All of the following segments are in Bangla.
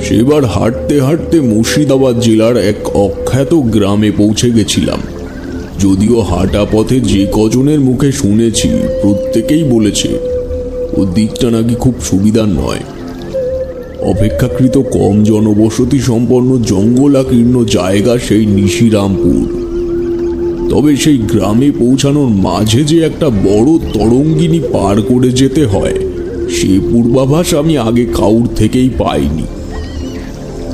সেবার হাঁটতে হাঁটতে মুর্শিদাবাদ জেলার এক অখ্যাত গ্রামে পৌঁছে গেছিলাম। যদিও হাঁটা পথে যে কজনের মুখে শুনেছি প্রত্যেকেই বলেছে ও দিকটা নাকি খুব সুবিধার নয়। অপেক্ষাকৃত কম জনবসতি সম্পন্ন জঙ্গলাকীর্ণ জায়গা সেই নিশিরামপুর। তবে সেই গ্রামে পৌঁছানোর মাঝে যে একটা বড় তরঙ্গিনী পার করে যেতে হয় সে পূর্বাভাস আমি আগে কাউর থেকেই পাইনি।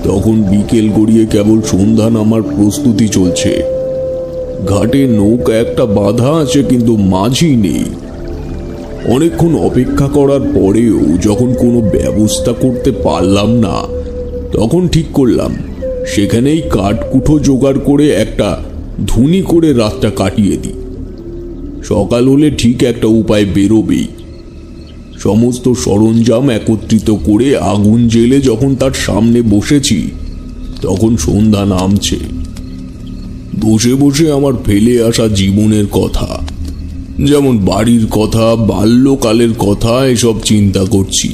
তখন বিকেল গড়িয়ে কেবল সন্ধ্যা নামার প্রস্তুতি চলছে। ঘাটে নৌকা একটা বাঁধা আছে, কিন্তু মাঝি নেই। অনেকক্ষণ অপেক্ষা করার পরেও যখন কোনো ব্যবস্থা করতে পারলাম না, তখন ঠিক করলাম সেখানেই কাঠকুঠো জোগাড় করে একটা ধুনি করে রাতটা কাটিয়ে দিই। সকাল হলে ঠিক একটা উপায় বেরোবেই। সমস্ত সরঞ্জাম একত্রিত করে আগুন জ্বেলে যখন তার সামনে বসেছি, তখন সন্ধ্যা নামছে। বসে বসে আমার ফেলে আসা জীবনের কথা, যেমন বাড়ির কথা, বাল্যকালের কথা, এসব চিন্তা করছি।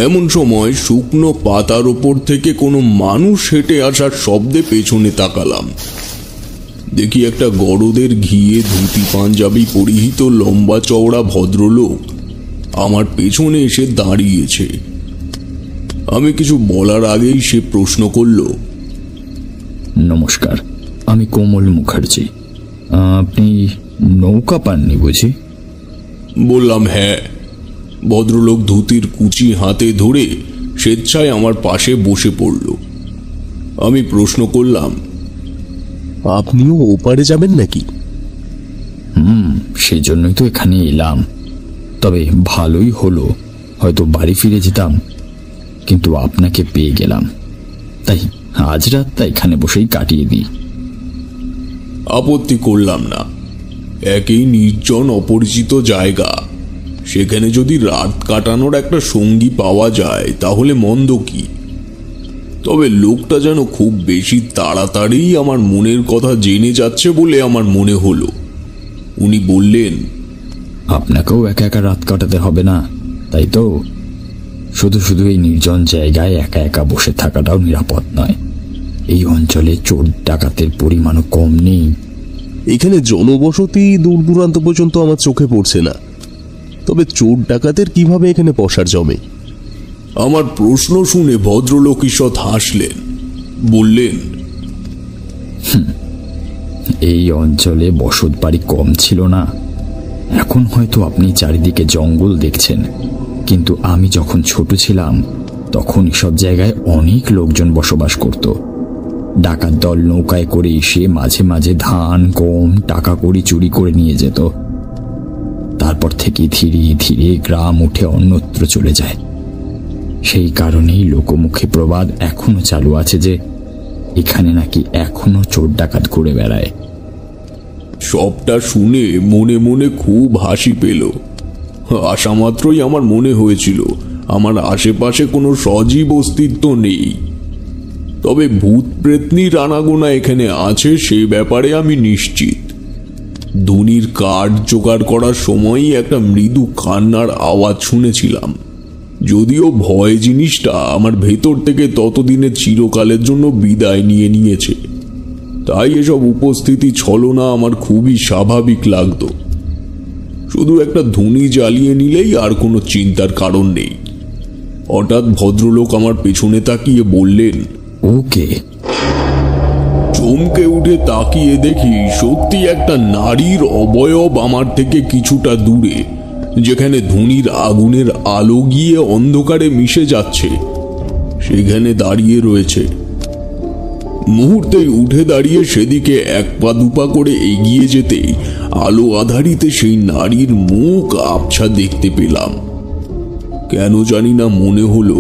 এমন সময় শুকনো পাতার ওপর থেকে কোনো মানুষ হেঁটে আসার শব্দে পেছনে তাকালাম। দেখি একটা গরদের ঘিয়ে ধুতি পাঞ্জাবি পরিহিত লম্বা চওড়া ভদ্রলোক আমার পেছনে এসে দাঁড়িয়েছে। আমি কিছু বলার আগেই সে প্রশ্ন করল, নমস্কার, আমি কোমল মুখার্জি। আপনি নৌকা পাননি বুঝি? বললাম হ্যাঁ। ভদ্রলোক ধুতির কুচি হাতে ধরে স্বেচ্ছায় আমার পাশে বসে পড়ল। আমি প্রশ্ন করলাম, আপনিও ওপারে যাবেন নাকি? সেই জন্যই তো এখানে এলাম। তবে ভালোই হলো, হয়তো বাড়ি ফিরে যেতাম, কিন্তু আপনাকে পেয়ে গেলাম, তাই আজ রাতটা এখানে বসেই কাটিয়ে দিই। আপত্তি করলাম না। একই নির্জন অপরিচিত জায়গা, সেখানে যদি রাত কাটানোর একটা সঙ্গী পাওয়া যায় তাহলে মন্দ কি। তবে লোকটা যেন খুব বেশি তাড়াতাড়ি আমার মনের কথা জেনে যাচ্ছে বলে আমার মনে হলো। উনি বললেন, আপনাকেও একা একা রাত কাটাতে হবে না, তাই তো? শুধু শুধু এই নির্জন জায়গায় একা একা বসে থাকাটাও নিরাপদ নয়। এই অঞ্চলে চোর ডাকাতের পরিমাণও কম নেই। এখানে জনবসতি দূর দূরান্ত পর্যন্ত আমার চোখে পড়ছে না, তবে চোর ডাকাতের কিভাবে এখানে বসার জমে? আমার প্রশ্ন শুনে ভদ্রলোক ঈষৎ হাসলেন, বললেন, এই অঞ্চলে বসত বাড়ি কম ছিল না। এখন হয়তো আপনি চারিদিকে জঙ্গল দেখছেন, কিন্তু আমি যখন ছোট ছিলাম তখন এসব জায়গায় অনেক লোকজন বসবাস করত। ডাকাত দল নৌকায় করে এসে মাঝে মাঝে ধান, গম, টাকা কড়ি চুরি করে নিয়ে যেত। তারপর থেকে ধীরে ধীরে গ্রাম উঠে অন্যত্র চলে যায়। সেই কারণেই লোকমুখে প্রবাদ এখনো চালু আছে যে এখানে নাকি এখনো চোর ডাকাত ঘুরে বেড়ায়। সবটা শুনে মনে মনে খুব হাসি পেল। আসা মাত্রই আমার মনে হয়েছিল আমার আশেপাশে কোনো সজীব অস্তিত্ব নেই। তবে ভূত প্রেতনির আনাগোনা এখানে আছে সে ব্যাপারে আমি নিশ্চিত। ধুনির কাঠ জোগাড় করার সময়ই একটা মৃদু কান্নার আওয়াজ শুনেছিলাম। যদিও ভয় জিনিসটা আমার ভেতর থেকে ততদিনে চিরকালের জন্য বিদায় নিয়ে নিয়েছে, তাই এসব উপস্থিতি ছলনা আমার খুবই স্বাভাবিক লাগতো। শুধু একটা ধুনি জ্বালিয়ে নিলেই আর কোনো চিন্তার কারণ নেই। হঠাৎ ভদ্রলোক আমার পেছনে তাকিয়ে বললেন, ওকে। চমকে উঠে তাকিয়ে দেখি সত্যি একটা নারীর অবয়ব আমার থেকে কিছুটা দূরে, যেখানে ধুনির আগুনের আলো গিয়ে অন্ধকারে মিশে যাচ্ছে, সেখানে দাঁড়িয়ে রয়েছে। মুহূর্তেই উঠে দাঁড়িয়ে সেদিকে এক পা দুপা করে এগিয়ে যেতেই আলো আধারিতে সেই নারীর মুখ আবছা দেখতে পেলাম। কেন জানি না মনে হলো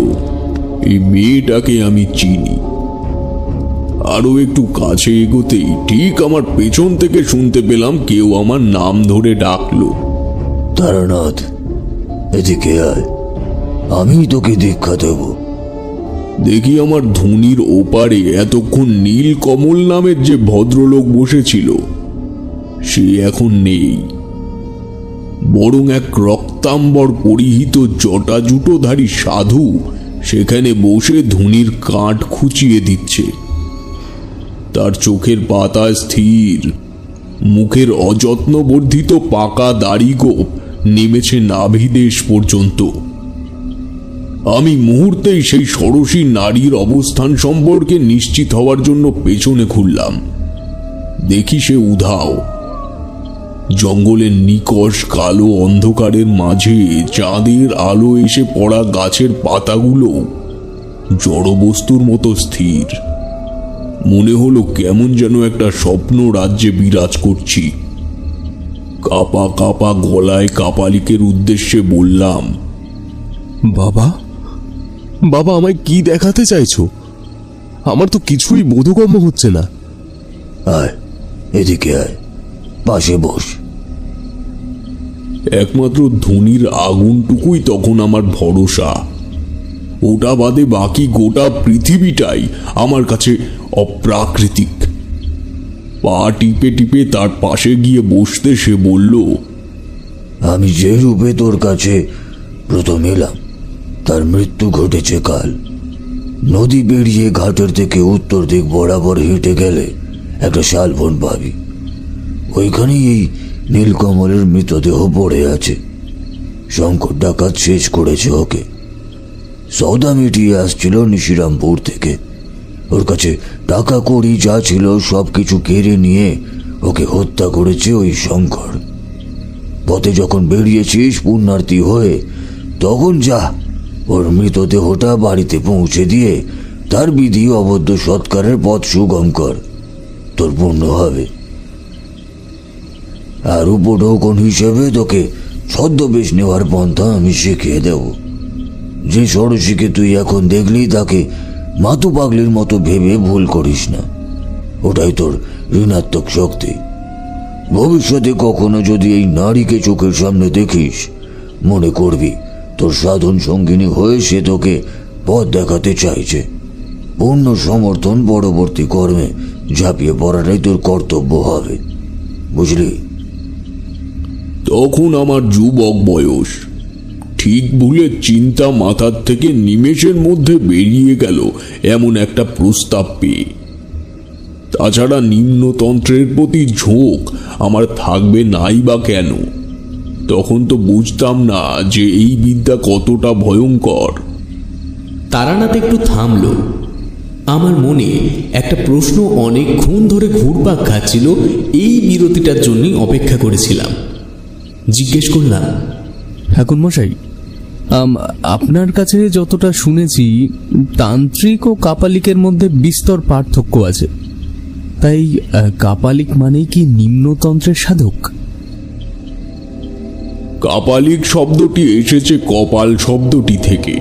এই মেয়েটাকে আমি চিনি। আরো একটু কাছে এগোতেই ঠিক আমার পেছন থেকে শুনতে পেলাম কেউ আমার নাম ধরে ডাকলো, তারানাথ, এদিকে আয়, আমি তোকে দীক্ষা দেব। দেখি আমার ধুনির ওপারে এতক্ষণ নীল কমল নামের যে ভদ্রলোক বসেছিল সে এখন নেই, বরং এক রক্তাম্বর পরিহিত জটা জুটোধারী সাধু সেখানে বসে ধুনির কাঠ খুঁচিয়ে দিচ্ছে। তার চোখের পাতা স্থির, মুখের অযত্নবর্ধিত পাকা দাড়ি গোঁফ নেমেছে নাভিদেশ পর্যন্ত। আমি মুহূর্তেই সেই ষোড়শী নারীর অবস্থান সম্পর্কে নিশ্চিত হওয়ার জন্য পেছনে ঘুরলাম। দেখি সে উধাও। জঙ্গলের নিকষ কালো অন্ধকারের মাঝে চাঁদের আলো এসে পড়া গাছের পাতাগুলো জড়বস্তুর মতো স্থির। মনে হলো কেমন যেন একটা স্বপ্ন রাজ্যে বিরাজ করছি। কাপা কাপা গলায় কাপালিকের উদ্দেশ্যে বললাম, বাবা, বাবা, আমায় কি দেখাতে চাইছো? আমার তো কিছুই বোধগম্য হচ্ছে না। আয়, এদিকে আয়, পাশে বস। একমাত্র ধুনির আগুনটুকুই তখন আমার ভরসা। ওটা বাদে বাকি গোটা পৃথিবীটাই আমার কাছে অপ্রাকৃতিক। পা টিপে টিপে তার পাশে গিয়ে বসতে সে বলল, আমি যে রূপে তোর কাছে প্রথম এলাম তার মৃত্যু ঘটেছে কাল। নদী পেরিয়ে ঘাটের থেকে উত্তর দিক বরাবর হেঁটে গেলে একটা শালবন পাবি। ওইখানেই এই নীলকমলের মৃতদেহ পড়ে আছে। শঙ্কর ডাকাত শেষ করেছে ওকে। সৌদা মিটিয়ে আসছিল নিশিরামপুর থেকে। ওর কাছে টাকা কড়ি যা ছিল সব কিছু কেড়ে নিয়ে ওকে হত্যা করেছে ওই শঙ্কর। পথে যখন বেরিয়েছিস পুণ্যার্থী হয়ে, তখন যা ওর মৃতদেহটা বাড়িতে পৌঁছে দিয়ে তার বিধি অবদ্ধ সৎকারের পথ সুগম কর, তোর পুণ্য হবে। আর উপঢৌকন হিসেবে তোকে ছদ্মবেশ নেওয়ার পন্থা আমি শিখিয়ে দেব। যে ষোড়শীকে তুই এখন দেখলি তাকে মাতু পাগলির মতো ভেবে ভুল করিস না। ওটাই তোর ঋণাত্মক শক্তি। ভবিষ্যতে কখনো যদি এই নারীকে চোখের সামনে দেখিস, মনে করবি তোর সাধন সঙ্গিনী হয়ে সে তোকে পথ দেখাতে চাইছে। পূর্ণ সমর্থন পরবর্তী কর্মে ঝাঁপিয়ে পড়াটাই তোর কর্তব্য হবে, বুঝলি? তখন আমার যুবক বয়স। ঠিক ভুলের চিন্তা মাথার থেকে নিমেষের মধ্যে বেরিয়ে গেল এমন একটা প্রস্তাব পেয়ে। তাছাড়া নিম্নতন্ত্রের প্রতি ঝোঁক আমার থাকবে নাই বা কেন? তখন তো বুঝতাম না যে এই বিদ্যা কতটা ভয়ঙ্কর। তারানাথ একটু থামল। আমার মনে একটা প্রশ্ন অনেকক্ষণ ধরে ঘুরপাক খাচ্ছিল। এই বিরতিটার জন্যই অপেক্ষা করেছিলাম। জিজ্ঞেস করলাম, ঠাকুর মশাই, আপনার কাছে যতটা শুনেছি তান্ত্রিক ও কাপালিকের মধ্যে বিস্তর পার্থক্য আছে। তাই কাপালিক মানে কি নিম্নতন্ত্রের সাধক? কাপালিক শব্দটি এসেছে কপাল শব্দটি থেকে,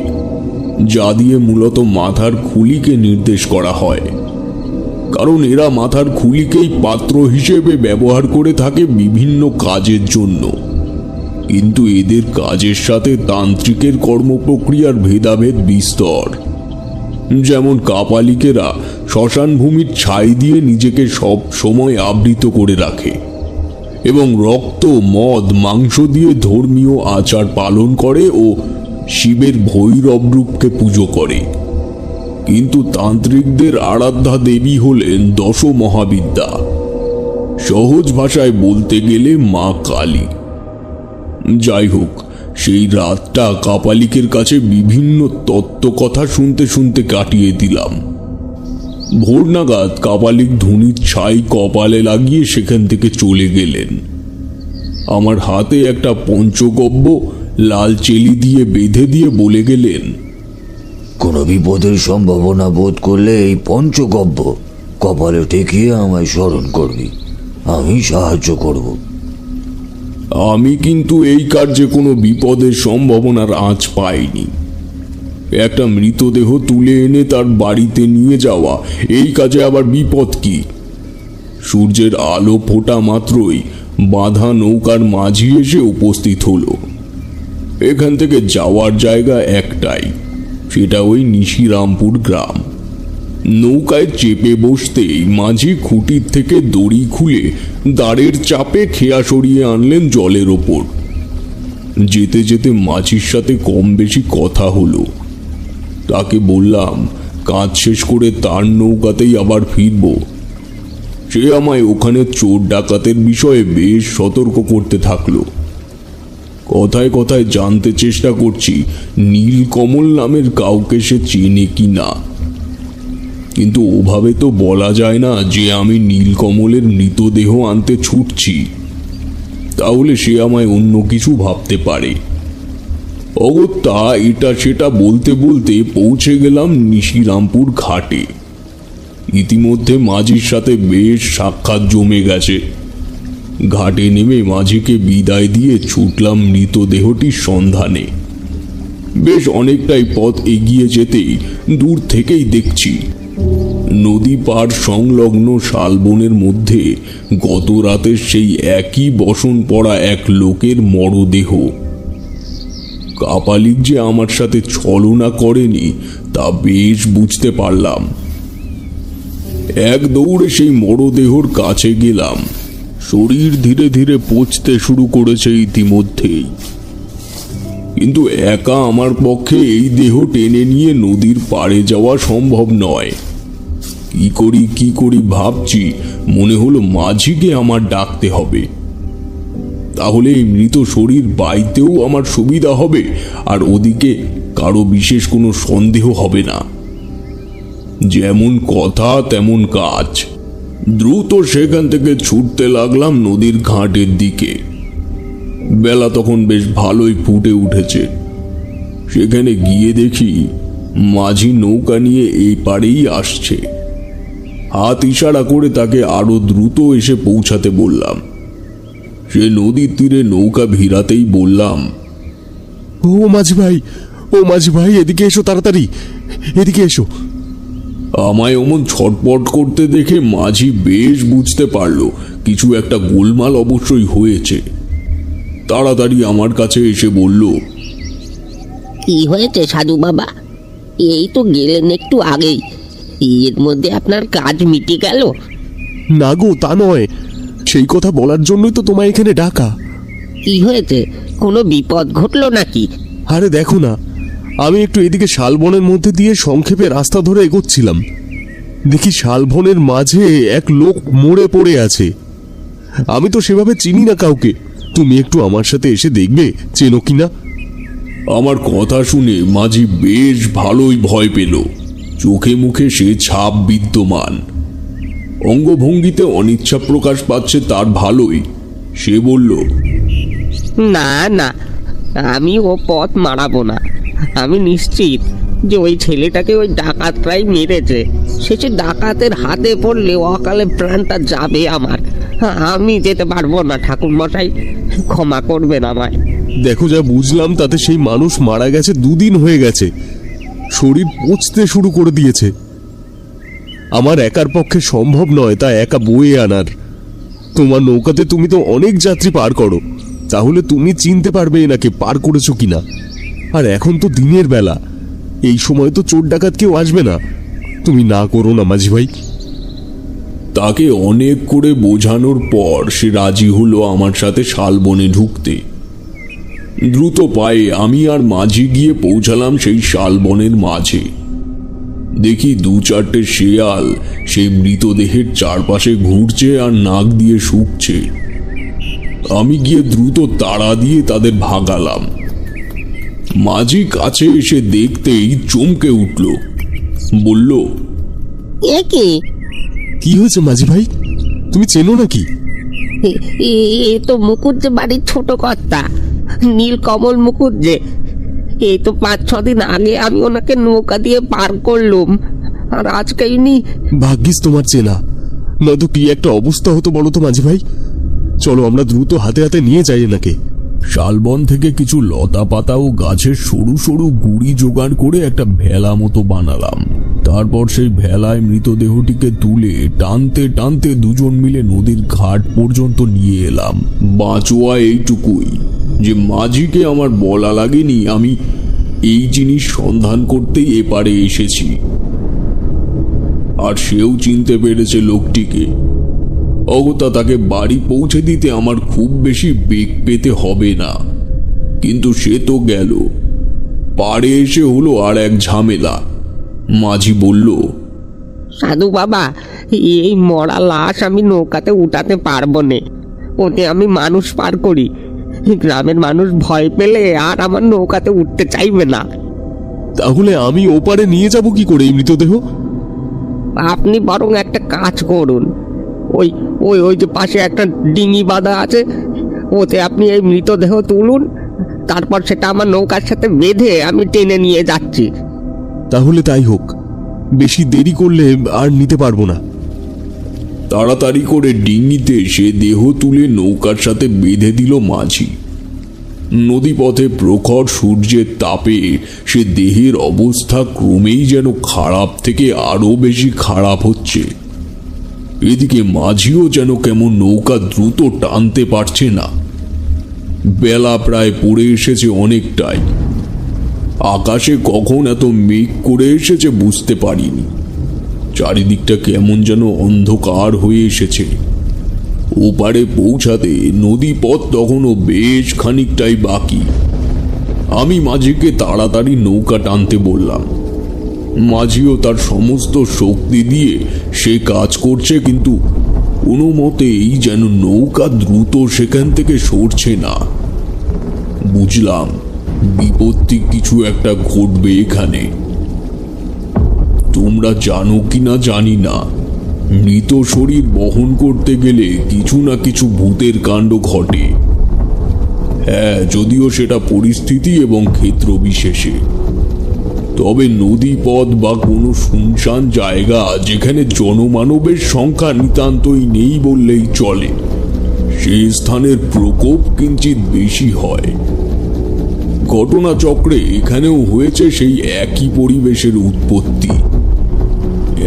যা দিয়ে মূলত মাথার খুলিকে নির্দেশ করা হয়। কারণ এরা মাথার খুলিকেই পাত্র হিসেবে ব্যবহার করে থাকে বিভিন্ন কাজের জন্য। কিন্তু এদের কাজের সাথে তান্ত্রিকের কর্মপ্রক্রিয়ার ভেদাভেদ বিস্তর। যেমন কাপালিকেরা শ্মশান ভূমির ছাই দিয়ে নিজেকে সব সময় আবৃত করে রাখে এবং রক্ত, মদ, মাংস দিয়ে ধর্মীয় আচার পালন করে ও শিবের ভৈরব রূপকে পুজো করে। কিন্তু তান্ত্রিকদের আরাধ্যা দেবী হলেন দশ মহাবিদ্যা। সহজ ভাষায় বলতে গেলে মা কালী। যাই হোক, সেই রাতটা কাপালিকের কাছে বিভিন্ন তত্ত্ব কথা শুনতে শুনতে কাটিয়ে দিলাম। ভোর নাগাদ কাপালিক ধুনির ছাই কপালে লাগিয়ে সেখান থেকে চলে গেলেন। আমার হাতে একটা পঞ্চগব্য লাল চেলি দিয়ে বেঁধে দিয়ে বলে গেলেন, কোনো বিপদের সম্ভাবনা বোধ করলে এই পঞ্চগব্য কপালে ঠেকিয়ে আমায় স্মরণ করবি, আমি সাহায্য করব। আমি কিন্তু এই কার্যে কোনো বিপদের সম্ভাবনার আঁচ পাইনি। একটা মৃতদেহ তুলে এনে তার বাড়িতে নিয়ে যাওয়া, এই কাজে আবার বিপদ কি? সূর্যের আলো ফোটা মাত্রই বাঁধা নৌকার মাঝি এসে উপস্থিত হলো। এখান থেকে যাওয়ার জায়গা একটাই, সেটা ওই নিশিরামপুর গ্রাম। নৌকায় চেপে বসতেই মাঝি খুঁটির থেকে দড়ি খুলে দাঁড়ের চাপে খেয়া সরিয়ে আনলেন জলের ওপর। যেতে যেতে মাঝির সাথে কম বেশি কথা হলো। তাকে বললাম কাজ শেষ করে তার নৌকাতেই আবার ফিরব। সে আমায় ওখানে চোর ডাকাতের বিষয়ে বেশ সতর্ক করতে থাকলো। কথায় কথায় জানতে চেষ্টা করছি নীলকমল নামের কাউকে সে চেনে কি না, কিন্তু ওভাবে তো বলা যায় না যে আমি নীলকমলের মৃতদেহ আনতে ছুটছি, তাহলে সে আমায় অন্য কিছু ভাবতে পারে। অগত্যা এটা সেটা বলতে বলতে পৌঁছে গেলাম নিশিরামপুর ঘাটে। ইতিমধ্যে মাঝির সাথে বেশ সাক্ষাৎ জমে গেছে। ঘাটে নেমে মাঝিকে বিদায় দিয়ে ছুটলাম মৃতদেহটির সন্ধানে। বেশ অনেকটাই পথ এগিয়ে যেতেই দূর থেকেই দেখছি নদী পার সংলগ্ন শালবনের মধ্যে গত রাতের সেই একই বসন পড়া এক লোকের মরদেহ। কাপালিক যে আমার সাথে ছলনা করেনি তা বেশ বুঝতে পারলাম। এক দৌড়ে সেই মরদেহর কাছে গেলাম। শরীর ধীরে ধীরে পচতে শুরু করেছে ইতিমধ্যেই, কিন্তু একা আমার পক্ষে এই দেহ টেনে নিয়ে নদীর পাড়ে যাওয়া সম্ভব নয়। কি করি ভাবছি, মনে হলো মাঝিকে আমার ডাকতে হবে, তাহলে এই মৃত শরীর বাইতেও আমার সুবিধা হবে, আর ওদিকে কারো বিশেষ কোনো সন্দেহ হবে না। যেমন কথা তেমন কাজ। দ্রুত সেখান থেকে ছুটতে লাগলাম নদীর ঘাটের দিকে। বেলা তখন বেশ ভালোই ফুটে উঠেছে। সেখানে গিয়ে দেখি মাঝি নৌকা নিয়ে এই পাড়েই আসছে। হাত ইশারা করে তাকে আরো দ্রুত এসে পৌঁছাতে বললাম। সে নদীর তীরে নৌকা ভিড়াতেই বললাম, ও মাঝি ভাই, এদিকে এসো, তাড়াতাড়ি এদিকে এসো। আমায় অমন ছটপট করতে দেখে মাঝি বেশ বুঝতে পারলো কিছু একটা গোলমাল অবশ্যই হয়েছে। তাড়াতাড়ি আমার কাছে এসে বলল, কি হয়েছে সাধু বাবা? এই তো গেলেন একটু আগেই, এর মধ্যে আপনার কাজ মিটে গেল? না গো, তা নয়, সেই কথা বলার জন্যই তো তোমায় এখানে ডাকা। কি হয়েছে? কোনো বিপদ ঘটলো নাকি? আরে দেখো না, আমি একটু এদিকে শালবনের মধ্যে দিয়ে সংক্ষেপে রাস্তা ধরে এগোচ্ছিলাম। দেখি শালবনের মাঝে এক লোক মরে পড়ে আছে। আমি তো সেভাবে চিনি না কাউকে, তুমি একটু আমার সাথে এসে দেখবে চেনো কিনা। আমার কথা শুনে মাঝি বেশ ভালোই ভয় পেল। চোখে মুখে সে ছাপ বিদ্যমান, অঙ্গভঙ্গিতে অনিচ্ছা প্রকাশ পাচ্ছে তার ভালোই। সে বলল, না না, আমি ও পথ মারাবো না। আমি নিশ্চিত যে ওই ছেলেটাকে ওই ডাকাতরাই মেরেছে। শেষে ডাকাতের হাতে পড়লে অকালে প্রাণটা যাবে আমার। আমি যেতে পারবো না ঠাকুর মশাই, ক্ষমা করবেন আমায়। দেখো, যা বুঝলাম তাতে সেই মানুষ মারা গেছে 2 দিন হয়ে গেছে। শরীর পচতে শুরু করে দিয়েছে। আমার একার পক্ষে সম্ভব নয় তা একা বয়ে আনার। তোমার নৌকাতে তুমি তো অনেক যাত্রী পার করো, তাহলে তুমি চিনতে পারবে এনাকে পার করেছো কিনা। আর এখন তো দিনের বেলা, এই সময় তো চোর ডাকাত কেউ আসবে না। তুমি না করো না মাঝি ভাই। তাকে অনেক করে বোঝানোর পর সে রাজি হলো আমার সাথে শালবনে ঢুকতে। দ্রুত পায়ে আমি আর মাঝি গিয়ে পৌঁছালাম সেই শালবনের মাঝে। দেখি 2-4টে শেয়াল সেই মৃতদেহের চারপাশে ঘুরছে আর নাক দিয়ে শুকছে। আমি গিয়ে দ্রুত তাড়া দিয়ে তাদের ভাগালাম। মাঝি কাছে এসে দেখতেই চমকে উঠল, বলল, এ কি? কি হয়েছে মাঝি ভাই, তুমি চেনো নাকি? এ তো মুকুজ্জে বাড়ির ছোট কর্তা, নীলকমল মুকুজ্জে। এই তো 5-6 দিন আগে আমি ওনাকে নৌকা দিয়ে পার করলুম, আর আজকে ইনি। ভাগ্যিস তোমার চেনা, নয়তো কি একটা অবস্থা হতো বলো তো মাঝি ভাই। চলো আমরা দ্রুত হাতে হাতে নিয়ে যাই এনাকে। শালবন থেকে কিছু লতা পাতা ও গাছের সরু সরু গুড়ি জোগাড় করে একটা ভেলা মতো বানালাম। তারপর সেই ভেলায় মৃতদেহটিকে তুলে টানতে টানতে দুজন মিলে নদীর ঘাট পর্যন্ত নিয়ে এলাম। বাঁচোয়া এইটুকুই যে মাঝিকে আমার বলা লাগেনি আমি এই জিনিস সন্ধান করতেই এপারে এসেছি, আর সেও চিনতে পেরেছে লোকটিকে। অগত্যা তাকে বাড়ি পৌঁছে দিতে আমার খুব বেশি বেগ পেতে হবে না, কিন্তু সে তো গেল। পাড়ে এসে হলো আর এক ঝামেলা। মাঝি বলল, সাধু বাবা, এই মরা লাশ আমি নৌকাতে উঠাতে পারবো না। ওতে আমি মানুষ পার করি। গ্রামের মানুষ ভয় পেলে আর আমার নৌকাতে উঠতে চাইবে না। তাহলে আমি ওপারে নিয়ে যাব কি করে এই মৃতদেহ? আপনি বরং একটা কাজ করুন, ওই ওই ওই যে পাশে একটা ডিঙি বাঁধা আছে, ওতে আপনি এই মৃতদেহ তুলুন, তারপর সেটা আমার নৌকার সাথে বেঁধে আমি টেনে নিয়ে যাচ্ছি। তাহলে তাই হোক, বেশি দেরি করলে আর নিতে পারবো না। তাড়াতাড়ি করে ডিঙিতে সে দেহ তুলে নৌকার সাথে বেঁধে দিল মাঝি। নদীপথে প্রখর সূর্যের তাপে সে দেহের অবস্থা ক্রমেই যেন খারাপ থেকে আরো বেশি খারাপ হচ্ছে। এদিকে মাঝিও যেন কেমন নৌকা দ্রুত টানতে পারছে না। বেলা প্রায় পড়ে এসেছে অনেকটাই। আকাশে কখন এত মেঘ করে এসেছে বুঝতে পারিনি। চারিদিকটা কেমন যেন অন্ধকার হয়ে এসেছে। ওপারে পৌঁছাতে নদীপথ তখনও বেশ খানিকটাই বাকি। আমি মাঝিকে তাড়াতাড়ি নৌকা টানতে বললাম। মাঝিও তার সমস্ত শক্তি দিয়ে সে কাজ করছে, কিন্তু কোনো মতেই যেন নৌকা দ্রুত সেখান থেকে সরছে না। বুঝলাম বিপত্তি কিছু একটা ঘটবে এখানে। তোমরা জানো কিনা জানি না, মৃত শরীর বহন করতে গেলে কিছু না কিছু ভূতের কাণ্ড ঘটে। হ্যাঁ, যদিও সেটা পরিস্থিতি এবং ক্ষেত্র বিশেষে। তবে নদীপথ বা কোনো শুনশান জায়গা যেখানে জনমানবের সংখ্যা নিতান্তই নেই বললেই চলে, সেই স্থানের প্রকোপ কিঞ্চিত বেশি হয়। ঘটনাচক্রে এখানেও হয়েছে সেই একই পরিবেশের উৎপত্তি।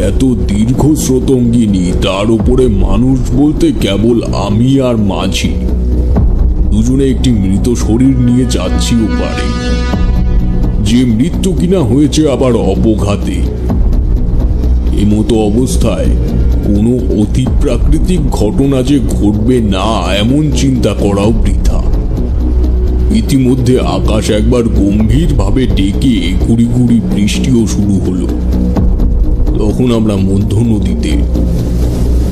এত দীর্ঘ স্রোতঙ্গিনী, তার উপরে মানুষ বলতে কেবল আমি আর মাঝি, দুজনে একটি মৃত শরীর নিয়ে যাচ্ছি ওপারে। যে মৃত্যু কিনা হয়েছে আবার অপঘাতে। এমতো অবস্থায় কোনো অতি প্রাকৃতিক ঘটনা যে ঘটবে না এমন চিন্তা করাও বৃথা। ইতিমধ্যে আকাশ একবার গম্ভীরভাবে ডেকে গুড়ি গুড়ি বৃষ্টিও শুরু হলো। তখন আমরা মধ্য নদীতে,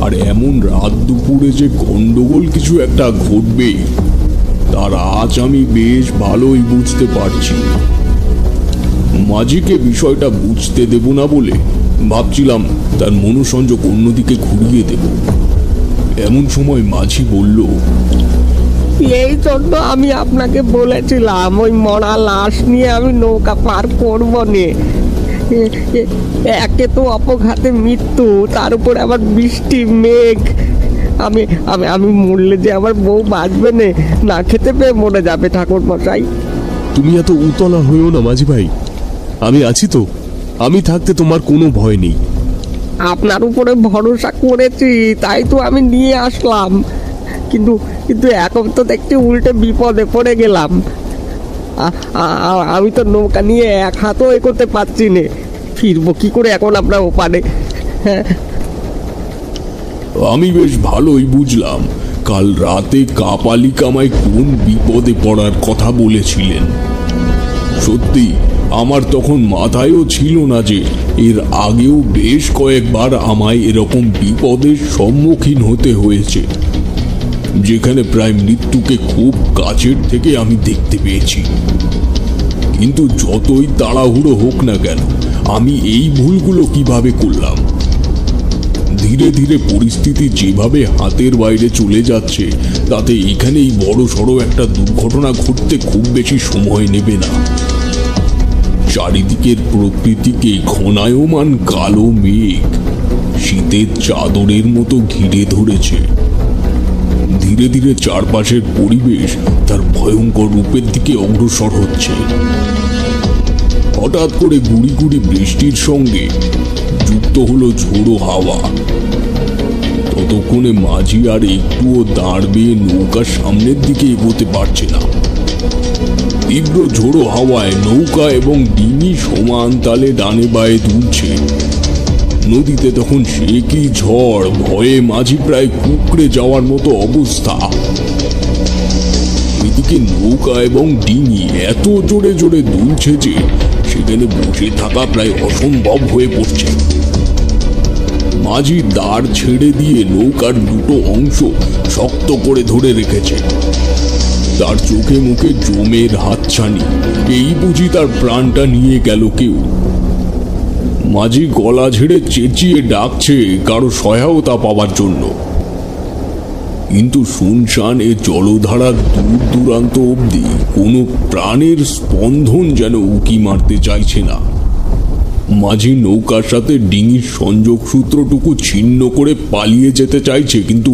আর এমন রাত দুপুরে যে গন্ডগোল কিছু একটা ঘটবে তার আজ আমি বেশ ভালোই বুঝতে পারছি। মাঝিকে বিষয়টা বুঝতে দেব না বলে ভাবছিলাম তার মনোসংযোগ অন্যদিকে ঘুরিয়ে দেব। এমন সময় মাঝি বলল, এই জন্য আমি আপনাকে বলেছিলাম ওই মরা লাশ নিয়ে আমি নৌকা পার করবো নে। একে তো অপঘাতে মৃত্যু, তার উপর আবার বৃষ্টি, মেঘ। আমি আমি আমি মরলে যে আমার বউ বাঁচবে না খেতে পেয়ে মরে যাবে ঠাকুর মশাই। তুমি এত উতলা হইও না মাঝি ভাই, আমি আছি তো। আমি থাকতে তোমার কোনো ভয় নেই। আপনার উপরে ভরসা করেছি, তাই তো আমি নিয়ে আসলাম। কিন্তু কিন্তু এখন তো দেখছি উল্টে বিপদে পড়ে গেলাম। আমি তো নৌকা নিয়ে এক হাতও এগোতে পারছি না। ফিরবো কি করে এখন আমরা ওপারে? হ্যাঁ, আমি বেশ ভালোই বুঝলাম কাল রাতে কাপালিক আমায় কোন বিপদে পড়ার কথা বলেছিলেন। সত্যি আমার তখন মাথায়ও ছিল না যে এর আগেও বেশ কয়েকবার আমায় এরকম বিপদের সম্মুখীন হতে হয়েছে, যেখানে প্রায় মৃত্যুকে খুব কাছের থেকে আমি দেখতে পেয়েছি। কিন্তু যতই তাড়াহুড়ো হোক না কেন, আমি এই ভুলগুলো কিভাবে করলাম? ধীরে ধীরে পরিস্থিতি যেভাবে হাতের বাইরে চলে যাচ্ছে, তাতে এখানেই বড় সড়ো একটা দুর্ঘটনা ঘটতে খুব বেশি সময় নেবে না। চারিদিকের প্রকৃতিকে ঘনায়মান কালো মেঘ শীতের চাদরের মতো ঘিরে ধরেছে। ধীরে ধীরে চারপাশের পরিবেশ তার ভয়ঙ্কর রূপের দিকে অগ্রসর হচ্ছে। হঠাৎ করে গুড়ি গুড়ি বৃষ্টির সঙ্গে যুক্ত হলো ঝোড়ো হাওয়া। ততক্ষণে মাঝি আর একটুও দাঁড় বেয়ে নৌকার সামনের দিকে এগোতে পারছে না। তীব্র ঝোড়ো হাওয়ায় নৌকা এবং ডিঙি সমান তালে ডানে বায়ে দুলছে। নদীতে তখন সে কি ঝড়, ভয়ে মাঝি প্রায় কুঁকড়ে যাওয়ার মতো অবস্থা। এদিকে নৌকা এবং ডিঙি এত জোরে জোরে দুলছে যে সেখানে বসে থাকা প্রায় অসম্ভব হয়ে পড়ছে। মাঝি দাঁড় ছেড়ে দিয়ে নৌকার দুটো অংশ শক্ত করে ধরে রেখেছে। তার চোখে মুখে জমের হাতছানি, এই বুঝি তার প্রাণটা নিয়ে গেল কেউ। মাঝি গলা ঝেড়ে চেঁচিয়ে ডাকছে কারো সহায়তা পাওয়ার জন্য, কিন্তু শুনশান এ জলধারার দূর দূরান্ত অবধি কোনো প্রাণের স্পন্দন যেন উকি মারতে চাইছে না। মাঝি নৌকার সাথে ডিঙির সংযোগ সূত্রটুকু ছিন্ন করে পালিয়ে যেতে চাইছে, কিন্তু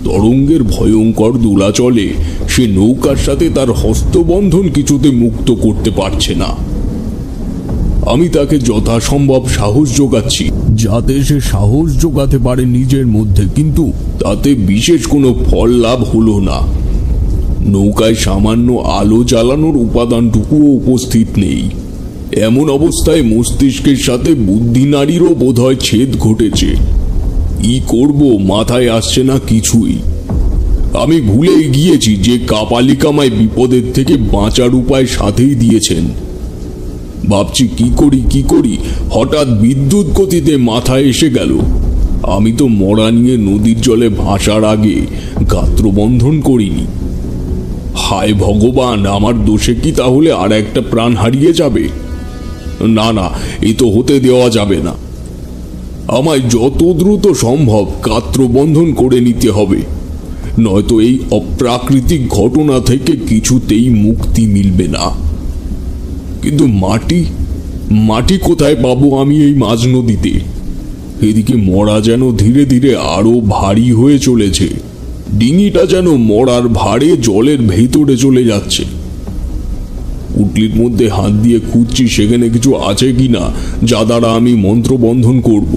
তরঙ্গের ভয়ঙ্কর দোলাচলে সে নৌকার সাথে তার হস্তবন্ধন কিছুতে মুক্ত করতে পারছে না। আমি তাকে যথাসম্ভব সাহস যোগাচ্ছি, যাতে সে সাহস যোগাতে পারে নিজের মধ্যে, কিন্তু তাতে বিশেষ কোনো ফল লাভ হলো না। নৌকায় সামান্য আলো জ্বালানোর উপাদানটুকুও উপস্থিত নেই। এমন অবস্থায় মস্তিষ্কের সাথে বুদ্ধি নাড়িরও বোধহয় ছেদ ঘটেছে। কি করব মাথায় আসছে না কিছুই। আমি ভুলেই গিয়েছি যে কাপালিক আমায় বিপদের থেকে বাঁচার উপায় সাথেই দিয়েছেন। ভাবছি কি করি, হঠাৎ বিদ্যুৎ গতিতে মাথায় এসে গেল আমি তো মরা নিয়ে নদীর জলে ভাসার আগে গাত্রবন্ধন করিনি। হায় ভগবান, আমার দোষে কি তাহলে আর একটা প্রাণ হারিয়ে যাবে? না না, এ তো হতে দেওয়া যাবে না। আমায় যত দ্রুত সম্ভব গাত্রবন্ধন করে নিতে হবে, নয়তো এই অপ্রাকৃতিক ঘটনা থেকে কিছুতেই মুক্তি মিলবে না। কিন্তু মাটি কোথায় পাবো আমি এই মাঝ নদীতে? এদিকে মরা যেন ধীরে ধীরে আরো ভারী হয়ে চলেছে। ডিঙিটা যেন মরার ভারে জলের ভেতরে চলে যাচ্ছে। পুটলির মধ্যে হাত দিয়ে খুঁজছি সেখানে কিছু আছে কিনা যা দ্বারা আমি মন্ত্রবন্ধন করব।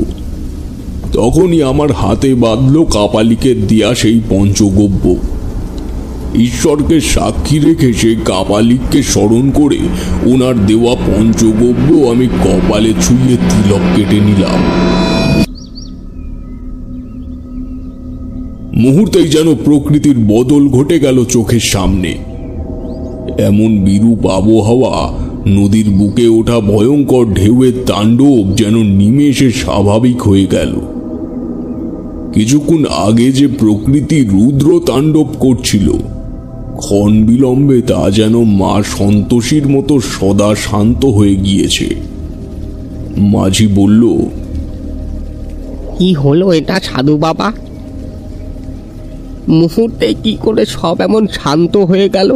তখনই আমার হাতে বাঁধল কাপালিকের দেয়া সেই পঞ্চগব্য। ঈশ্বরকে সাক্ষী রেখে সেই কাপালিককে স্মরণ করে ওনার দেওয়া পঞ্চগব্য আমি কপালে ছুঁয়ে তিলক কেটে নিলাম। মুহূর্তেই যেন প্রকৃতির বদল ঘটে গেল চোখের সামনে। এমন বিরূপ আবহাওয়া, নদীর বুকে ওঠা ভয়ঙ্কর ঢেউয়ের তাণ্ডব যেন নিমেষে স্বাভাবিক হয়ে গেল। কিছুক্ষণ আগে যে প্রকৃতি রুদ্র তাণ্ডব করছিল, ক্ষণ বিলম্বে তা যেন মা সন্তোষীর মতো সদা শান্ত হয়ে গিয়েছে। মাঝি বলল, কি হলো এটা সাধু বাবা? মুহূর্তে কি করে সব এমন শান্ত হয়ে গেল?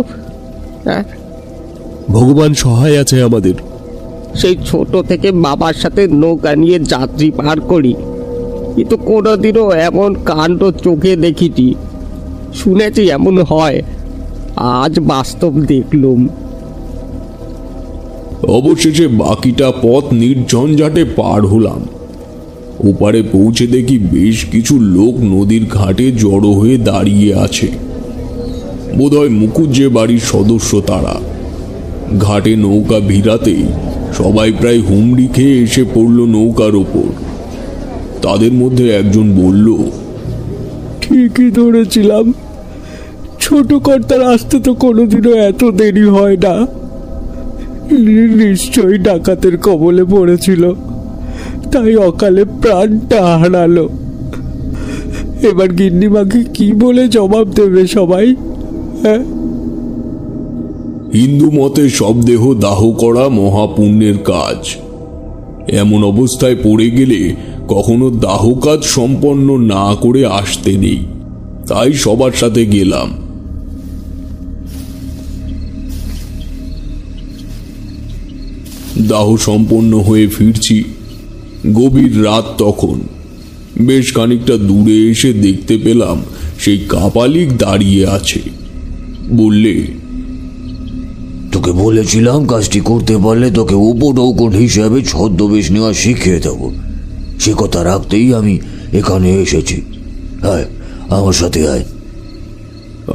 ভগবান সহায় আছে আমাদের। সেই ছোট থেকে বাবার সাথে নৌকা নিয়ে যাত্রী পার করি, কিন্তু কোনোদিনও এমন কাণ্ড চোখে দেখিনি। শুনেছি এমন হয়, আজ বাস্তব দেখলুম। অবশেষে বাকিটা পথ নির্ঝঞ্ঝাটে পার হলাম। ওপারে পৌঁছে দেখি বেশ কিছু লোক নদীর ঘাটে জড়ো হয়ে দাঁড়িয়ে আছে। বোধহয় মুকুজ্জে বাড়ির সদস্য তারা। ঘাটে নৌকা ভিড়াতেই সবাই প্রায় হুমড়ি খেয়ে এসে পড়ল নৌকার ওপর। তাদের মধ্যে একজন বলল, ঠিকই ধরেছিলাম, ছোট কর্তার আসতে তো কোনোদিনও এত দেরি হয় না। নিশ্চয়ই ডাকাতের কবলে পড়েছিল, তাই অকালে প্রাণটা হারালো। এবার গিন্নিমাকে কি বলে জবাব দেবে সবাই? হ্যাঁ, হিন্দু মতে সব দেহ দাহ করা মহাপুণ্যের কাজ। এমন অবস্থায় পড়ে গেলে কখনো দাহ কাজ সম্পন্ন না করে আসতে নেই। তাই সবার সাথে গেলাম। দাহ সম্পন্ন হয়ে ফিরছি। গভীর রাত তখন। বেশ খানিকটা দূরে এসে দেখতে পেলাম সেই কাপালিক দাঁড়িয়ে আছে। বললে, তোকে বলেছিলাম কাজটি করতে পারলে তোকে উপঢৌকন হিসাবে ছদ্মবেশ নেওয়া শিখিয়ে দেবো। সে কথা রাখতেই আমি এখানে এসেছি। আয়, আমার সাথে আয়।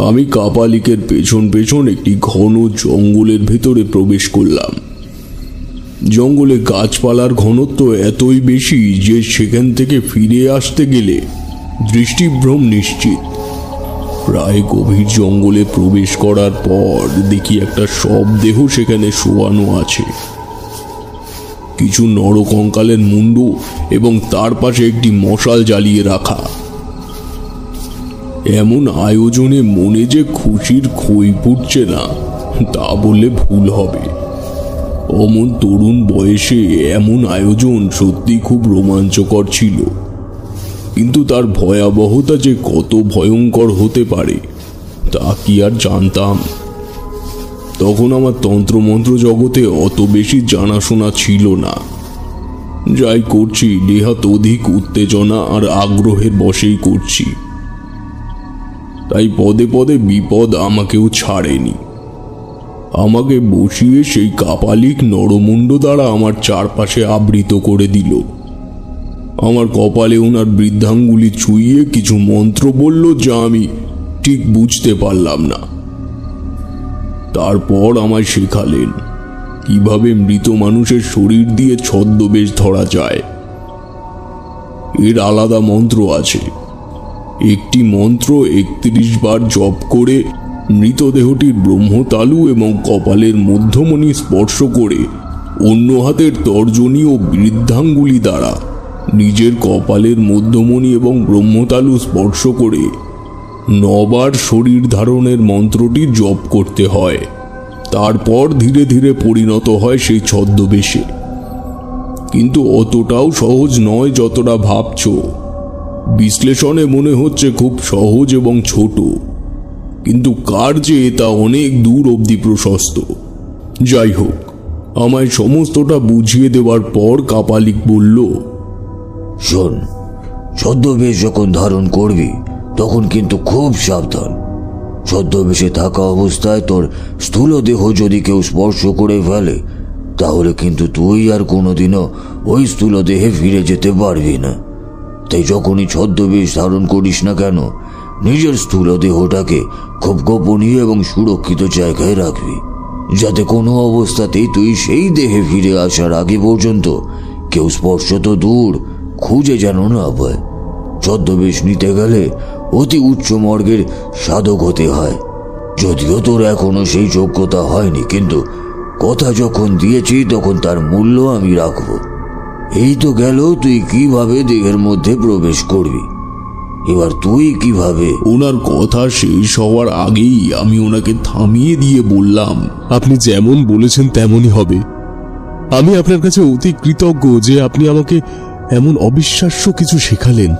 আমি কাপালিকের পেছন পেছন একটি ঘন জঙ্গলের ভেতরে প্রবেশ করলাম। জঙ্গলে গাছপালার ঘনত্ব এতই বেশি যে সেখান থেকে ফিরে আসতে গেলে দৃষ্টিভ্রম নিশ্চিত। প্রায় গভীর জঙ্গলে প্রবেশ করার পর দেখি একটা শবদেহ সেখানে শোয়ানো আছে। কিছু নরকঙ্কালের মুন্ড এবং তার পাশে একটি মশাল জ্বালিয়ে রাখা। এমন আয়োজনে মনে যে খুশির খই ফুটছে না তা বললে ভুল হবে। অমন তরুণ বয়সে এমন আয়োজন সত্যি খুব রোমাঞ্চকর ছিল, কিন্তু তার ভয়াবহতা যে কত ভয়ঙ্কর হতে পারে তা কি আর জানতাম। তখন আমার তন্ত্রমন্ত্র জগতে অত বেশি জানাশোনা ছিল না। যাই করছি নেহাত অধিক উত্তেজনা আর আগ্রহের বশেই করছি, তাই পদে পদে বিপদ আমাকেও ছাড়েনি। আমাকে বসিয়ে সেই কাপালিক নরমুণ্ড দ্বারা আমার চারপাশে আবৃত করে দিল। আমার কপালে ওনার বৃদ্ধাঙ্গুলি ছুঁয়ে কিছু মন্ত্র বলল, যা আমি ঠিক বুঝতে পারলাম না। তারপর আমায় শেখালেন কিভাবে মৃত মানুষের শরীর দিয়ে ছদ্মবেশ ধরা যায়। এর আলাদা মন্ত্র আছে। একটি মন্ত্র 31 বার জপ করে মৃতদেহটির ব্রহ্মতালু এবং কপালের মধ্যমণি স্পর্শ করে অন্য হাতের তর্জনী ও বৃদ্ধাঙ্গুলি দ্বারা নিজের কপালের মধ্যমণি এবং ব্রহ্মতালু স্পর্শ করে 9 বার শরীর ধারণের মন্ত্রটি জপ করতে হয়। তারপর ধীরে ধীরে পরিণত হয় সেই ছদ্মবেশে। কিন্তু অতটাও সহজ নয় যতটা ভাবছ। বিশ্লেষণে মনে হচ্ছে খুব সহজ এবং ছোট, কিন্তু কার্যে তা অনেক দূর অবধি প্রশস্ত। যাই হোক, আমায় সমস্তটা বুঝিয়ে দেওয়ার পর কাপালিক বলল, শোন, ছদ্মবেশ যখন ধারণ করবি তখন কিন্তু খুব সাবধান। ছদ্মবেশে থাকা অবস্থায় তোর স্থূল দেহ যদি কেউ স্পর্শ করে ফেলে তাহলে কিন্তু তুই আর কোনোদিনও ওই স্থূল দেহে ফিরে যেতে পারবি না। তাই যখনই ছদ্মবেশ ধারণ করিস না কেন, নিজের স্থূল দেহটাকে খুব গোপনীয় এবং সুরক্ষিত জায়গায় রাখবি, যাতে কোনো অবস্থাতেই তুই সেই দেহে ফিরে আসার আগে পর্যন্ত কেউ স্পর্শ তো দূর, খুঁজে যেন না পায়। ছদ্মবেশ নিতে গেলে অতি উচ্চ মর্গের সাধক হতে হয়। যদিও তোর এখনো সেই যোগ্যতা হয়নি, কিন্তু কথা যখন দিয়েছি তখন তার মূল্য আমি রাখব। এই তো গেল তুই কিভাবে দেহের মধ্যে প্রবেশ করবি, এবার তুই কিভাবে। ওনার কথা শেষ হওয়ার আগেই আমি ওনাকে থামিয়ে দিয়ে বললাম, আপনি যেমন বলেছেন তেমনই হবে। আমি আপনার কাছে অতি কৃতজ্ঞ যে আপনি আমাকে এমন অবিশ্বাস্য কিছু শেখালেন।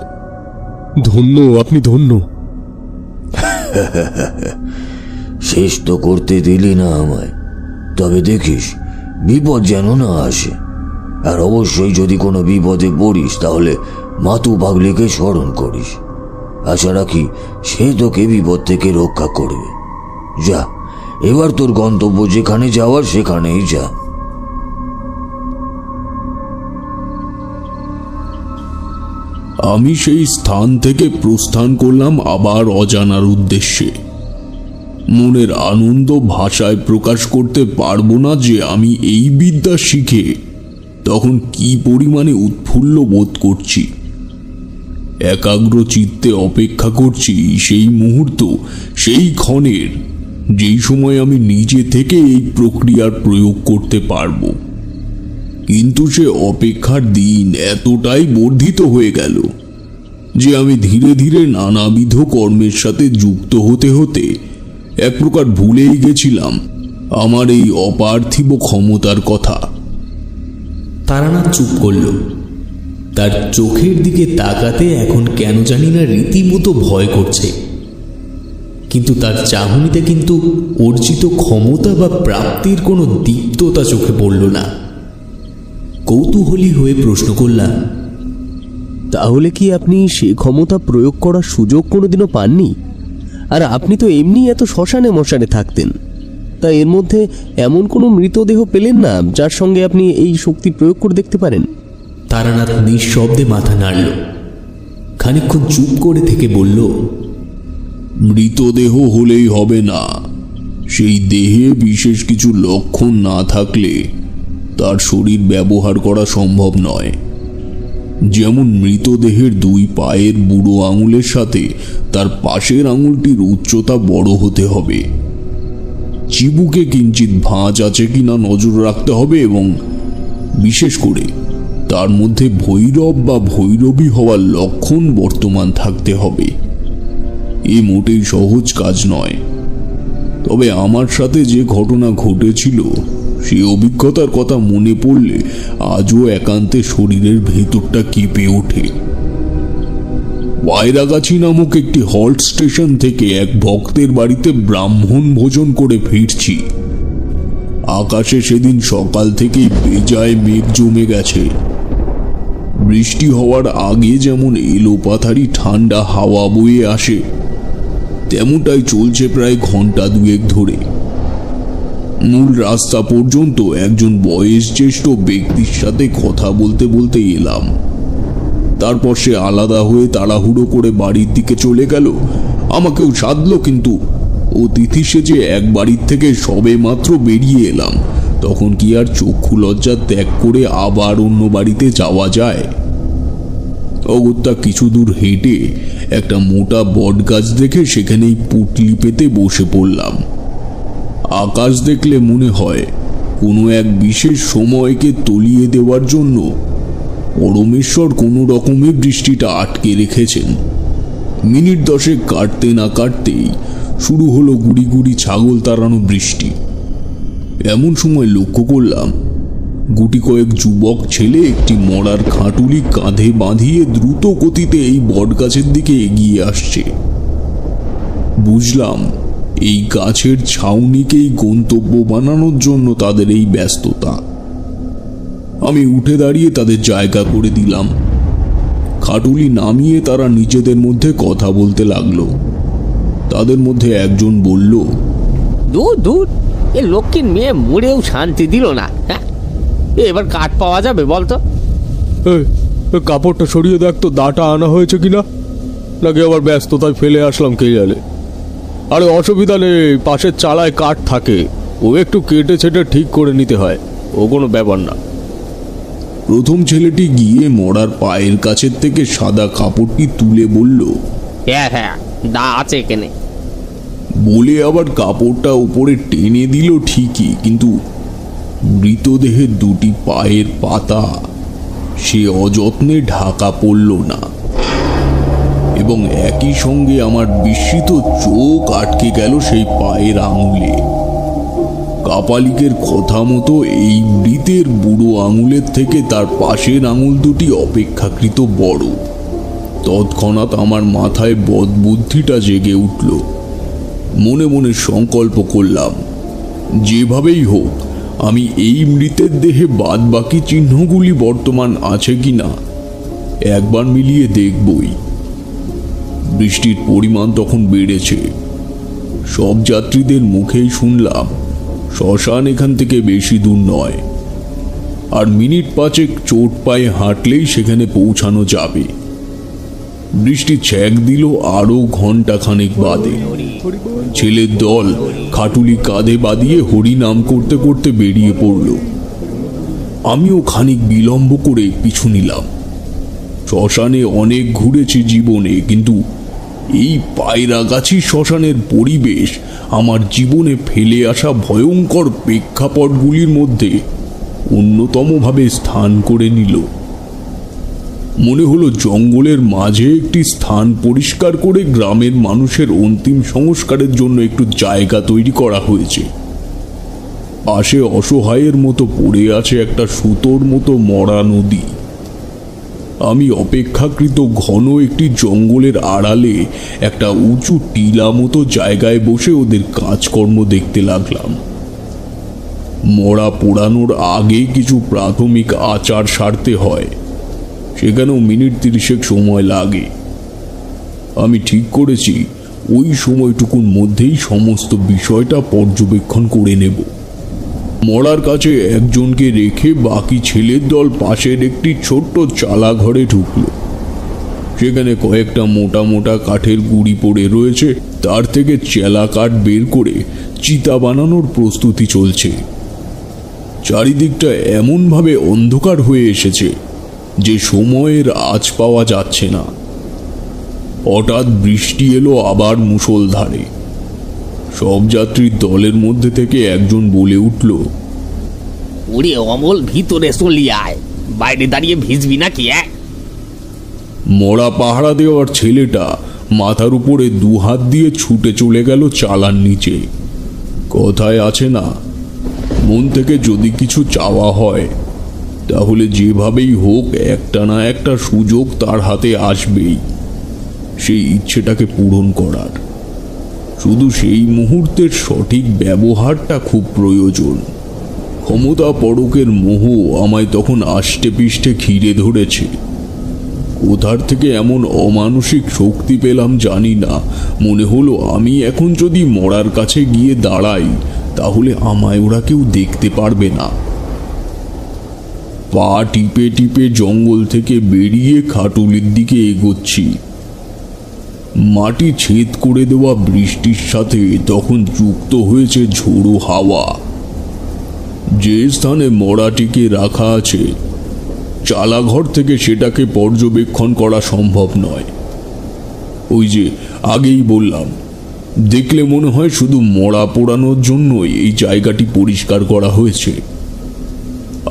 ধন্য, আপনি ধন্য। শেষ তো করতে দিলি না আমায়, তবে দেখিস বিপদ যেন না আসে। আর অবশ্যই যদি কোনো বিপদে পড়িস তাহলে মাতু পাগলিকে স্মরণ করিস। আশা রাখি সে তোকে বিপদ থেকে রক্ষা করবে। যা, এবার তোর গন্তব্য যেখানে যাওয়ার সেখানেই যা। আমি সেই স্থান থেকে প্রস্থান করলাম আবার অজানার উদ্দেশ্যে। মনের আনন্দ ভাষায় প্রকাশ করতে পারবো না যে আমি এই বিদ্যা শিখে তখন কি পরিমাণে উৎফুল্ল বোধ করছি। একাগ্র চিত্তে অপেক্ষা করছি সেই মুহূর্ত, সেই ক্ষণের, যেই সময় আমি নিজে থেকে এই প্রক্রিয়ার প্রয়োগ করতে পারবো। কিন্তু সে অপেক্ষার দিন এতটাই বর্ধিত হয়ে গেল যে আমি ধীরে ধীরে নানাবিধ কর্মের সাথে যুক্ত হতে হতে এক প্রকার ভুলেই গেছিলাম আমার এই অপার্থিব ক্ষমতার কথা। তারানাথ চুপ করল। তার চোখের দিকে তাকাতে এখন কেন জানি না রীতিমতো ভয় করছে, কিন্তু তার চাহনিতে কিন্তু অর্জিত ক্ষমতা বা প্রাপ্তির কোনো দীপ্ততা চোখে পড়ল না। কৌতূহলী হয়ে প্রশ্ন করলাম, তাহলে কি আপনি সে ক্ষমতা প্রয়োগ করার সুযোগ কোনোদিনও পাননি? আর আপনি তো এমনি এত শ্মশানে মশানে থাকতেন, তা এর মধ্যে এমন কোনো মৃতদেহ পেলেন না যার সঙ্গে আপনি এই শক্তি প্রয়োগ করে দেখতে পারেন? তারানাথ নিঃশব্দে মাথা নাড়ল। খানিকক্ষণ চুপ করে থেকে বলল, মৃতদেহ হলেই হবে না, সেই দেহে বিশেষ কিছু লক্ষণ না থাকলে তার শরীর ব্যবহার করা সম্ভব নয়। যেমন মৃতদেহের দুই পায়ের বুড়ো আঙুলের সাথে তার পাশের আঙুলটির উচ্চতা বড় হতে হবে, চিবুকে কিঞ্চিত ভাঁজ আছে কিনা নজর রাখতে হবে এবং বিশেষ করে তার মধ্যে ভৈরব বা ভৈরবী হওয়ার লক্ষণ বর্তমান থাকতে হবে। এ মোটেই সহজ কাজ নয়। তবে আমার সাথে যে ঘটনা ঘটেছিল সেই অভিজ্ঞতার কথা মনে পড়লে আজও একান্তে শরীরের ভেতরটা কেঁপে ওঠে। পায়রাগাছি নামক একটি হল্ট স্টেশন থেকে এক ভক্তের বাড়িতে ব্রাহ্মণ ভোজন করে ফিরছি। আকাশে সেদিন সকাল থেকেই বেজায় মেঘ জমে গেছে। বৃষ্টি হওয়ার আগে যেমন এলোপাথারি ঠান্ডা হাওয়া বয়ে আসে, তেমনটাই চলছে প্রায় ঘন্টা দুয়েক ধরে। মূল রাস্তা পর্যন্ত একজন বয়োজ্যেষ্ঠ ব্যক্তির সাথে কথা বলতে বলতে এলাম। তারপর সে আলাদা হয়ে তাড়াহুড়ো করে বাড়ির দিকে চলে গেল। আমাকেও সাধলো, কিন্তু অতিথি সেজে এক বাড়ির থেকে সবে মাত্র বেরিয়ে এলাম, তখন কি আর চক্ষু লজ্জা ত্যাগ করে আবার অন্য বাড়িতে যাওয়া যায়? অগত্যা কিছু দূর হেঁটে একটা মোটা বট গাছ দেখে সেখানেই পুটলি পেতে বসে পড়লাম। আকাশ দেখলে মনে হয় কোনো এক বিশেষ সময়কে তলিয়ে দেওয়ার জন্য পরমেশ্বর কোনো রকমে বৃষ্টিটা আটকে রেখেছেন। মিনিট 10 কাটতে না কাটতেই শুরু হলো গুড়ি গুড়ি ছাগল তাড়ানো বৃষ্টি। এমন সময় লক্ষ্য করলাম গুটি কয়েক যুবক ছেলে একটি মরার খাটুলি কাঁধে বাঁধিয়ে দ্রুত গতিতে এই বটগাছের দিকে এগিয়ে আসছে। বুঝলাম এই গাছের ছাউনিকেই গন্তব্য বানানোর জন্য তাদের এই ব্যস্ততা। আমি উঠে দাঁড়িয়ে তাদের জায়গা করে দিলাম। খাটুলি নামিয়ে তারা নিজেদের মধ্যে কথা বলতে লাগলো। তাদের মধ্যে একজন বলল, দূর দূর, এ লক্ষ্মীর মেয়ে মুড়েও শান্তি দিল না। হ্যাঁ, এবার কাঠ পাওয়া যাবে বলতো? কাপড়টা সরিয়ে দেখ তো, দাটা আনা হয়েছে কিনা, নাকি আবার ব্যস্ততায় ফেলে আসলাম কে জানে। আরে অসুবিধা নেই, পাশের চালায় কাঠ থাকে, ও একটু কেটে ছেটে ঠিক করে নিতে হয়, ও কোনো ব্যাপার না। প্রথম ছেলেটি গিয়ে মরার পায়ের কাছের থেকে সাদা কাপড়টি তুলে বলল, হ্যাঁ হ্যাঁ, দা আছে এখানে। বলে আবার কাপড়টা উপরে টেনে দিল ঠিকই, কিন্তু মৃতদেহের দুটি পায়ের পাতা সে অযত্নে ঢাকা পড়ল না, এবং একই সঙ্গে আমার বিস্মিত চোখ আটকে গেল সেই পায়ের আঙুলে। কাপালিকের কথা মতো এই মৃতের বুড়ো আঙুলের থেকে তার পাশের আঙুল দুটি অপেক্ষাকৃত বড়। তৎক্ষণাৎ আমার মাথায় বদবুদ্ধিটা জেগে উঠল। মনে মনে সংকল্প করলাম, যেভাবেই হোক আমি এই মৃতের দেহে বাদ বাকি চিহ্নগুলি বর্তমান আছে কিনা একবার মিলিয়ে দেখবই। বৃষ্টির পরিমাণ তখন বেড়েছে। সব যাত্রীদের মুখেই শুনলাম শ্মশান এখান থেকে বেশি দূর নয়, আর মিনিট 5 চোট পায়ে হাঁটলেই সেখানে পৌঁছানো যাবে। বৃষ্টি ছ্যাঁক দিল আরো ঘন্টাখানেক বাদে। ছেলের দল খাটুলি কাঁধে বাঁধিয়ে হরি নাম করতে করতে বেরিয়ে পড়ল। আমিও খানিক বিলম্ব করে পিছু নিলাম। শ্মশানে অনেক ঘুরেছি জীবনে, কিন্তু এই পায়রাগাছি শ্মশানের পরিবেশ আমার জীবনে ফেলে আসা ভয়ঙ্কর প্রেক্ষাপটগুলির মধ্যে অন্যতমভাবে স্থান করে নিল। মনে হলো জঙ্গলের মাঝে একটি স্থান পরিষ্কার করে গ্রামের মানুষের অন্তিম সংস্কারের জন্য একটু জায়গা তৈরি করা হয়েছে। পাশে অসহায়ের মতো পড়ে আছে একটা সুতোর মতো মরা নদী। আমি অপেক্ষাকৃত ঘন একটি জঙ্গলের আড়ালে একটা উঁচু টিলা মতো জায়গায় বসে ওদের কাজকর্ম দেখতে লাগলাম। মরা পোড়ানোর আগে কিছু প্রাথমিক আচার সারতে হয়, সেখানেও মিনিট 30 সময় লাগে। আমি ঠিক করেছি ওই সময়টুকুর মধ্যেই সমস্ত বিষয়টা পর্যবেক্ষণ করে নেব। মরার কাছে একজনকে রেখে বাকি ছেলের দল পাশের একটি ছোট্ট চালা ঘরে ঢুকলো। সেখানে কয়েকটা মোটা মোটা কাঠের গুঁড়ি পড়ে রয়েছে, তার থেকে চেলা কাঠ বের করে চিতা বানানোর প্রস্তুতি চলছে। চারিদিকটা এমনভাবে অন্ধকার হয়ে এসেছে যে সময়ের আজ পাওয়া যাচ্ছে না। হঠাৎ বৃষ্টি এলো আবার মুষলধারে। সব যাত্রীর দলের মধ্যে থেকে একজন বলে উঠল, ওরে অমল, ভিতরে চলি আয়, বাইরে দাঁড়িয়ে ভিজবি নাকি? মরা পাহারা দেওয়ার ছেলেটা মাথার উপরে দুহাত দিয়ে ছুটে চলে গেল চালার নিচে। কথায় আছে না, মন থেকে যদি কিছু চাওয়া হয় তাহলে যেভাবেই হোক একটা না একটা সুযোগ তার হাতে আসবেই সেই ইচ্ছেটাকে পূরণ করার। শুধু সেই মুহূর্তের সঠিক ব্যবহারটা খুব প্রয়োজন। ক্ষমতা পরকের মোহ আমায় তখন আষ্টে পিষ্টে ঘিরে ধরেছে। কোথার থেকে এমন অমানসিক শক্তি পেলাম জানি না। মনে হলো আমি এখন যদি মরার কাছে গিয়ে দাঁড়াই তাহলে আমায় ওরা কেউ দেখতে পারবে না। পা টিপে টিপে জঙ্গল থেকে বেরিয়ে খাটুলির দিকে এগোচ্ছি। মাটি ছেদ করে দেওয়া বৃষ্টির সাথে তখন যুক্ত হয়েছে ঝোড়ো হাওয়া। যে স্থানে মরাটিকে রাখা আছে চালাঘর থেকে সেটাকে পর্যবেক্ষণ করা সম্ভব নয়। ওই যে আগেই বললাম, দেখলে মনে হয় শুধু মরা পোড়ানোর জন্যই এই জায়গাটি পরিষ্কার করা হয়েছে।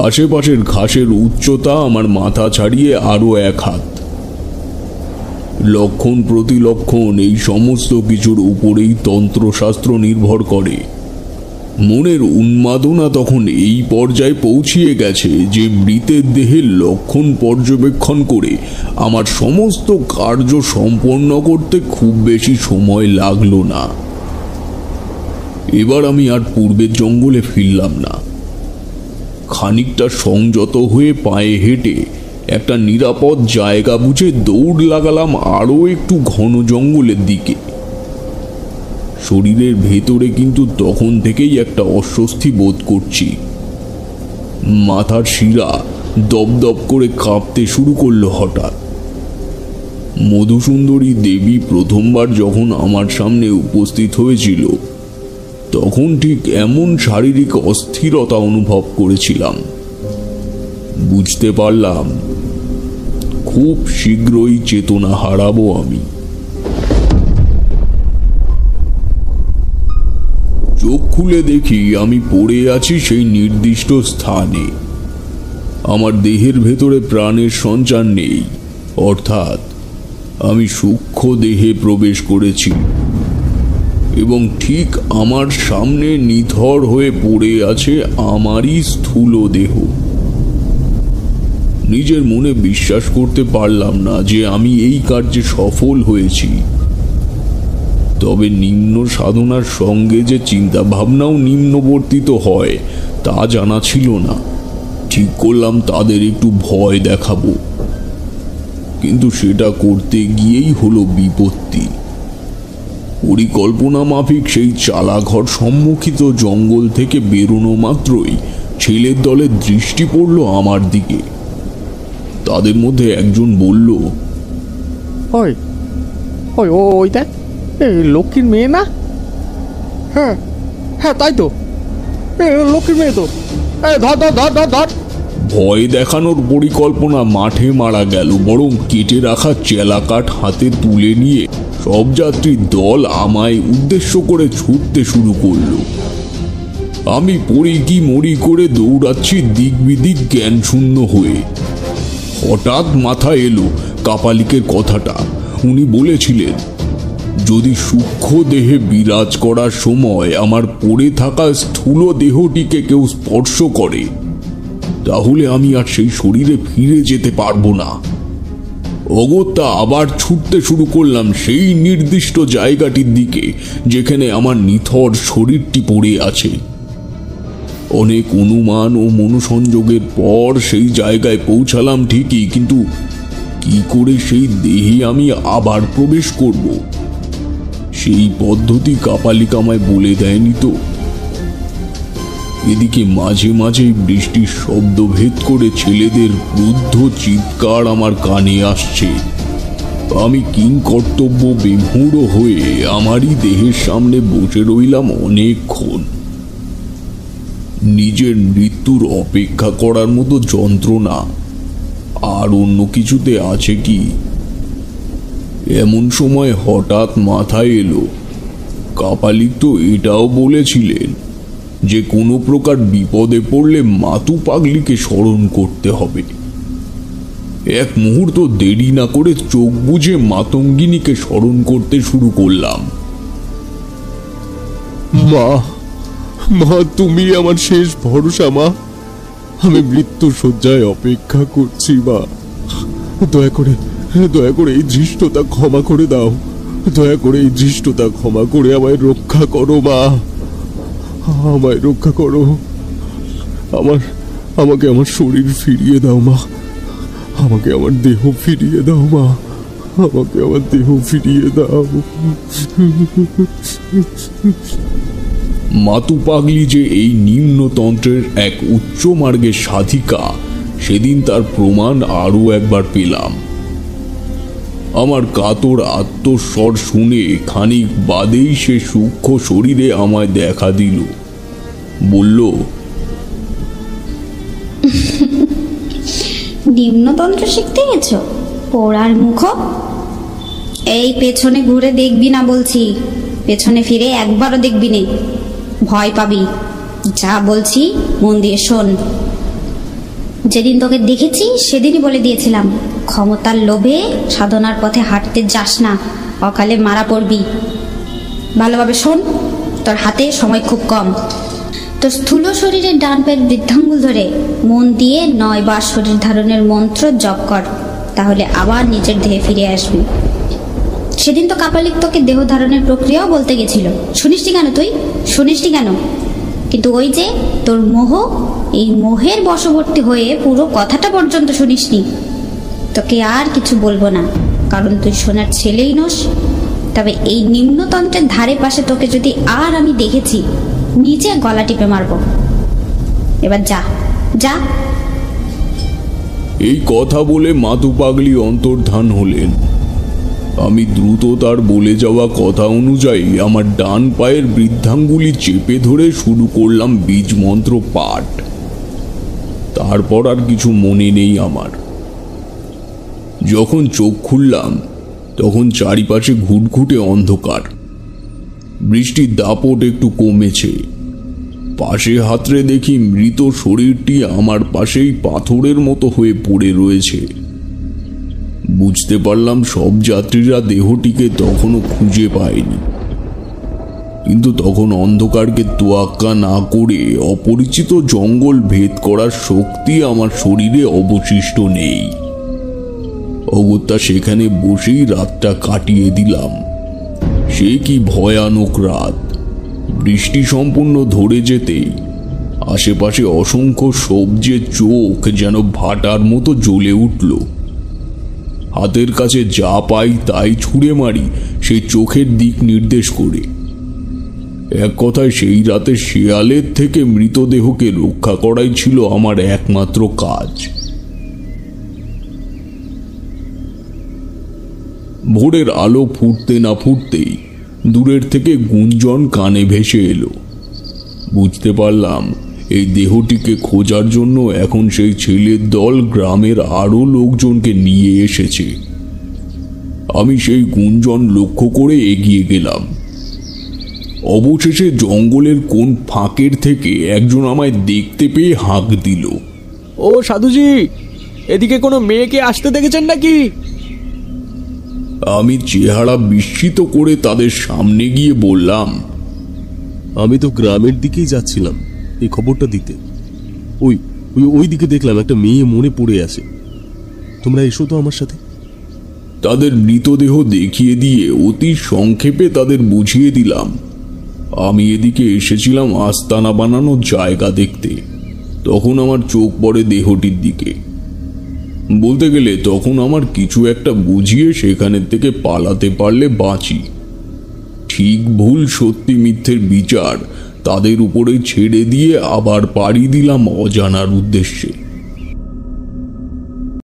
আশেপাশের ঘাসের উচ্চতা আমার মাথা ছাড়িয়ে আরো 1 হাত। লক্ষণ প্রতিলক্ষণ এই সমস্ত কিছুর উপরেই তন্ত্রশাস্ত্র নির্ভর করে। মনের উন্মাদনা তখন এই পর্যায়ে পৌঁছিয়ে গেছে যে মৃতের দেহের লক্ষণ পর্যবেক্ষণ করে আমার সমস্ত কার্য সম্পন্ন করতে খুব বেশি সময় লাগলো না। এবার আমি আর পূর্বের জঙ্গলে ফিরলাম না। খানিকটা সংযত হয়ে পায়ে হেঁটে একটা নিরাপদ জায়গা বুঝে দৌড় লাগালাম আরো একটু ঘন জঙ্গলের দিকে। শরীরের ভেতরে কিন্তু তখন থেকেই একটা অস্বস্তি বোধ করছি। মাথার শিরা দপদপ করে কাঁপতে শুরু করলো হঠাৎ। মধুসুন্দরী দেবী প্রথমবার যখন আমার সামনে উপস্থিত হয়েছিল তখন ঠিক এমন শারীরিক অস্থিরতা অনুভব করেছিলাম। বুঝতে পারলাম খুব শীঘ্রই চেতনা হারাবো আমি। চোখ খুলে দেখি আমি পড়ে আছি সেই নির্দিষ্ট স্থানে। আমার দেহের ভেতরে প্রাণের সঞ্চার নেই, অর্থাৎ আমি সূক্ষ্ম দেহে প্রবেশ করেছি এবং ঠিক আমার সামনে নিথর হয়ে পড়ে আছে আমারই স্থূল দেহ। নিজের মনে বিশ্বাস করতে পারলাম না যে আমি এই কার্যে সফল হয়েছি। তবে নিম্ন সাধনার সঙ্গে যে চিন্তা ভাবনাও নিম্নবর্তিত হয় তা জানা ছিল না। ঠিক করলাম তাদের একটু ভয় দেখাবো, কিন্তু সেটা করতে গিয়েই হলো বিপত্তি। পরিকল্পনা মাফিক সেই চালাঘর সম্মুখিত জঙ্গল থেকে বেরোনো মাত্রই ছেলের দলের দৃষ্টি পড়ল আমার দিকে। তাদের মধ্যে একজন বলল, ওই ওই ওই দেখ, লক্ষ্মীর মেয়ে না? হ্যাঁ হ্যাঁ, তাই তো, লক্ষ্মীর মেয়ে তো। ধর ধর ধর ধর ধর। ভয় দেখানোর পরিকল্পনা মাঠে মারা গেল, বরং কেটে রাখা চেলা কাঠ হাতে তুলে নিয়ে সব যাত্রীর দল আমায় উদ্দেশ্য করে ছুটতে শুরু করলো। আমি পড়ি কি মরি করে দৌড়াচ্ছি দিক বিদিক জ্ঞান শূন্য হয়ে। হঠাৎ মাথায় এলো কাপালিকের কথাটা। উনি বলেছিলেন, যদি সূক্ষ্ম দেহে বিরাজ করার সময় আমার পড়ে থাকা স্থূল দেহটিকে কেউ স্পর্শ করে তাহলে আমি আর সেই শরীরে ফিরে যেতে পারবো না। অগত্যা আবার ছুটতে শুরু করলাম সেই নির্দিষ্ট জায়গাটির দিকে যেখানে আমার নিথর শরীরটি পড়ে আছে। অনেক অনুমান ও মনোসংযোগের পর সেই জায়গায় পৌঁছালাম ঠিকই, কিন্তু কি করে সেই দেহে আমি আবার প্রবেশ করব সেই পদ্ধতি কাপালিক আমায় বলে দেয়নি তো। এদিকে মাঝে মাঝে বৃষ্টির শব্দ ভেদ করে ছেলেদের ক্রুদ্ধ চিৎকার আমার কানে আসছে। আমি কিংকর্তব্য বিমূঢ় হয়ে আমারই দেহের সামনে বসে রইলাম অনেকক্ষণ। নিজের মৃত্যুর অপেক্ষা করার মতো যন্ত্রণা আর অন্য কিছুতে আছে কি? এমন সময় হঠাৎ মাথায় এলো, কাপালিক তো এটাও বলেছিলেন যে কোনো প্রকার বিপদে পড়লে মাতু পাগলিকে স্মরণ করতে হবে। এক মুহূর্ত দেরি না করে চোখ বুজে মাতঙ্গিনীকে স্মরণ করতে শুরু করলাম। মা, মা তুমি আমার শেষ ভরসা মা। আমি মৃত্যু শয্যায় অপেক্ষা করছি মা। দয়া করে এই ধৃষ্টতা ক্ষমা করে দাও। দয়া করে এই ধৃষ্টতা ক্ষমা করে আমায় রক্ষা করো মা। আমায় রক্ষা করো। আমাকে আমার শরীর ফিরিয়ে দাও মা। আমাকে আমার দেহ ফিরিয়ে দাও মা। আমাকে আমার দেহ ফিরিয়ে দাও। মাতু পাগলি যে এই নিম্নতন্ত্রের এক উচ্চ মার্গের সাধিকা, সেদিন তার প্রমাণ আরো একবার পেলাম। আমার কাতর আত্মস্বর শুনে খানিক বাদেই সে সূক্ষ্ম শরীরে আমায় দেখা দিল। বলল, নিম্নতন্ত্র শিখতে গেছো? পোড়ার মুখ, এই পেছনে ঘুরে দেখবি না বলছি। পেছনে ফিরে একবারও দেখবি নে, ভয় পাবি। যা বলছি মন দিয়ে শোন। যেদিন তোকে দেখেছি সেদিনই বলে দিয়েছিলাম, ক্ষমতার লোভে সাধনার পথে হাঁটতে যাস না, অকালে মারা পড়বি। ভালোভাবে শোন, তোর হাতে সময় খুব কম। তোর স্থূল শরীরের ডান পায়ের বৃদ্ধাঙ্গুল ধরে মন দিয়ে 9 বার শরীর ধারণের মন্ত্র জপ কর, তাহলে আবার নিজের দেহে ফিরে আসবি। সেদিন তো কাপালিক তোকে দেহ ধারণের প্রক্রিয়াও বলতে গেছিল, শুনিসনি কেন? তুই শুনিসনি কেন? কিন্তু ওই যে তোর মোহ, এই মোহের বশবর্তী হয়ে পুরো কথাটা পর্যন্ত শুনিসনি। তোকে আর কিছু বলবো না, কারণ তুই সোনার ছেলেই নোস। তবে এই নিম্নতন্ত্রের ধারে পাশে তোকে যদি আর আমি দেখেছি, নিচে গলা টিপে মারবো। এবার যা যা। এই কথা বলে মাতু পাগলি অন্তর্ধান হলেন। আমি দ্রুত তার বলে যাওয়া কথা অনুযায়ী আমার ডান পায়ের বৃদ্ধাঙ্গুলি চেপে ধরে শুরু করলাম বীজ মন্ত্র পাঠ। তারপর আর কিছু মনে নেই আমার। যখন চোখ খুললাম তখন চারিপাশে ঘুটঘুটে অন্ধকার। বৃষ্টির দাপট একটু কমেছে। পাশে হাতড়ে দেখি মৃত শরীরটি আমার পাশেই পাথরের মতো হয়ে পড়ে রয়েছে। বুঝতে পারলাম সব যাত্রীরা দেহটিকে তখনও খুঁজে পায়নি, কিন্তু তখন অন্ধকারকে তোয়াক্কা না করে অপরিচিত জঙ্গল ভেদ করার শক্তি আমার শরীরে অবশিষ্ট নেই। অগত্যা সেখানে বসেই রাতটা কাটিয়ে দিলাম। সে কি ভয়ানক রাত! বৃষ্টি সম্পূর্ণ ধরে যেতেই আশেপাশে অসংখ্য সবজে চোখ যেন ভাটার মতো জ্বলে উঠল। হাতের কাছে যা পাই তাই ছুঁড়ে মারি সেই চোখের দিক নির্দেশ করে। এক কথায় সেই রাতে শেয়ালের থেকে মৃতদেহকে রক্ষা করাই ছিল আমার একমাত্র কাজ। ভোরের আলো ফুটতে না ফুটতেই দূরের থেকে গুঞ্জন কানে ভেসে এলো। বুঝতে পারলাম এই দেহটিকে খোঁজার জন্য এখন সেই ছেলের দল গ্রামের আরো লোকজনকে নিয়ে এসেছে। আমি সেই গুঞ্জন লক্ষ্য করে এগিয়ে গেলাম। অবশেষে জঙ্গলের কোন ফাঁকের থেকে একজন আমায় দেখতে পেয়ে হাঁক দিল, ও সাধুজি, এদিকে কোনো মেয়েকে আসতে দেখেছেন নাকি? আমি চেহারা বিস্মিত করে তাদের সামনে গিয়ে বললাম, আমি তো গ্রামের দিকেই যাচ্ছিলাম এই খবরটা দিতে। ওই দিকে দেখলাম একটা মেয়ে মনে পড়ে আছে। তোমরা এসো তো আমার সাথে। তাদের মৃতদেহ দেখিয়ে দিয়ে অতি সংক্ষেপে তাদের বুঝিয়ে দিলাম আমি এদিকে এসেছিলাম আস্তানা বানানোর জায়গা দেখতে। তখন আমার চোখ পড়ে দেহটির দিকে। বলতে গেলে তখন আমার কিছু একটা বুঝিয়ে সেখানের থেকে পালাতে পারলে বাঁচি। ঠিক ভুল সত্যি মিথ্যের বিচার তাদের উপরে ছেড়ে দিয়ে আবার পাড়ি দিলাম অজানার উদ্দেশ্যে।